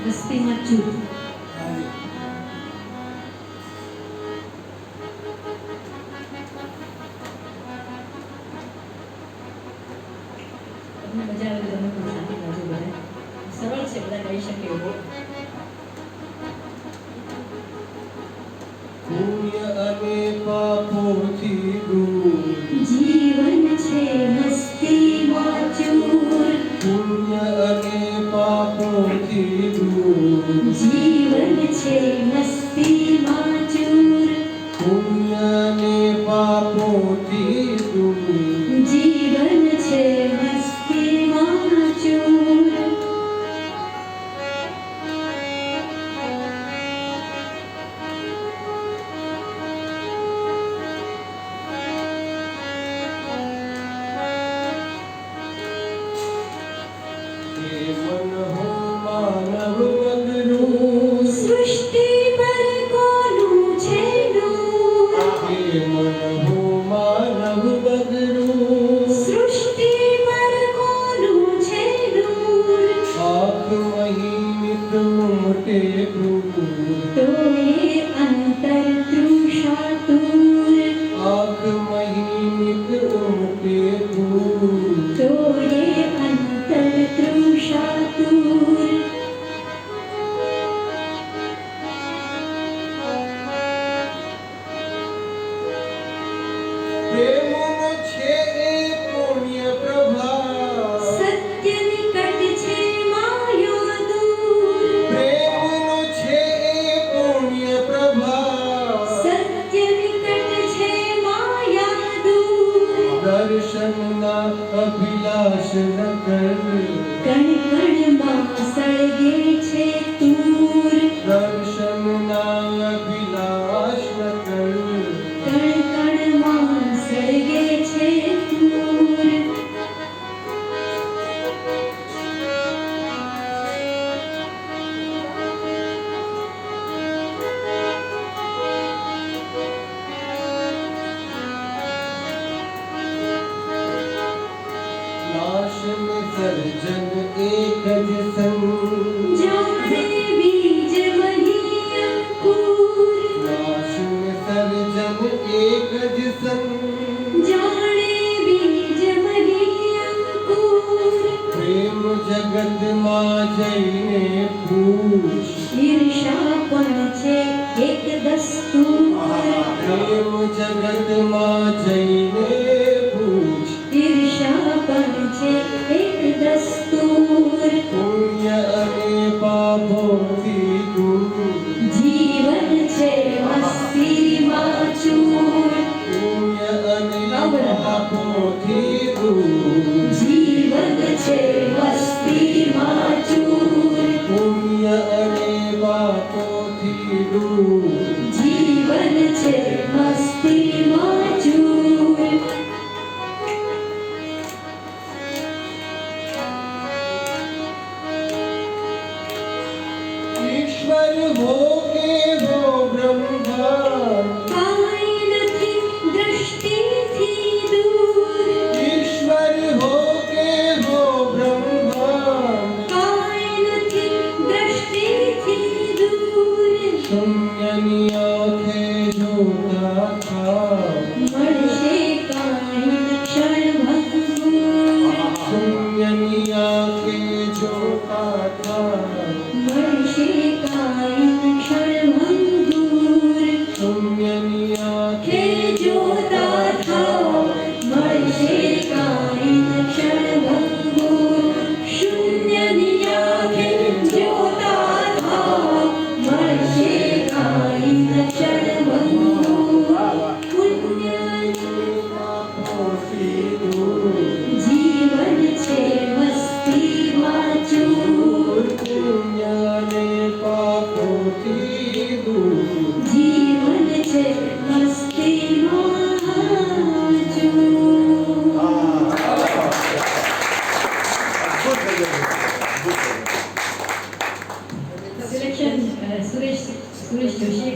મસ્તીમાં ચૂર. તમને મજા આવે તો તમે પણ સાથી ગાજો બધા. સરળ છે, બધા ગાઈ શકે એવો. પુણ્ય અને પાપોથી દૂર જીવન છે મસ્તીમાં ચૂર. પુણ્ય અને પાપોથી દૂર જીવન છે મસ્તીમાં ચૂર. પુણ્ય અને પાપોથી દૂર જીવન છે મસ્તીમાં ચૂર. હે મન હો માનવ વગરું સૃષ્ટિ પર કોનું છે નૂર. હે મન હો માનવ વગરું સૃષ્ટિ પર કોનું છે નૂર. આંખ મહિમિત ઉમટે ક્રૂર તો એ અંતર તૃષાતુર. આંખ મહિમિત ઉમટે ક્રૂર તો એ અંતર તૃષાતુર. પ્રેમનો છે એ પુણ્ય પ્રભા સત્ય નિકટ છે માયા દૂર. પ્રેમનો છે એ પુણ્ય પ્રભા સત્ય નિકટ છે માયા દૂર. દર્શનના અભિલાષ ન કર કણ કણમાં સળગે છે તૂર. દર્શનના અભિલાષ ન કર કણ કણમાં સળગે છે તૂર. નાશ में સર્જન એક જ સંગ જાણે બીજ વહી અંકુર. નાશ में સર્જન એક જ સંગ જાણે બીજ વહી અંકુર. પ્રેમ જગતમાં જઈને પૂછ ઈર્ષા પણ છે એક દસ્તુર. પ્રેમ જગતમાં જઈને પૂછ ઈર્ષા પણ છે એક દસ્તુર. પુણ્ય અને પાપોથી દૂર જીવન છે મસ્તીમાં ચૂર. પુણ્ય અને પાપોથી દૂર જીવન છે મસ્તીમાં ચૂર. પુણ્ય અને પાપોથી દૂર જીવન છે મસ્તીમાં ચૂર. ईश्वर हो के हो ब्रह्मा કાંઈ નથી દ્રષ્ટિથી દૂર. ईश्वर हो के हो ब्रह्मा કાંઈ નથી દ્રષ્ટિથી દૂર. શૂન્યની આંખે જોતા થા મળશે કાંઈ ક્ષણભંગુર. શૂન્યની આંખે જોતા થા મળશે કાંઈ ક્ષણભંગુર. શૂન્યની આંખે ખે જોતા થાઓ મળશે કાંઈ ક્ષણભંગુર. શૂન્યની આંખે જોતા થાઓ મળશે કાંઈ ક્ષણભંગુર. પુણ્યની પાપોથી દૂર જીવન છે મસ્તીમાં ચૂર. પુણ્ય અને પાપોથી દૂર જીવન છે મસ્તીમાં ચૂર. સિલેક્શન સુરેશ જોશીએ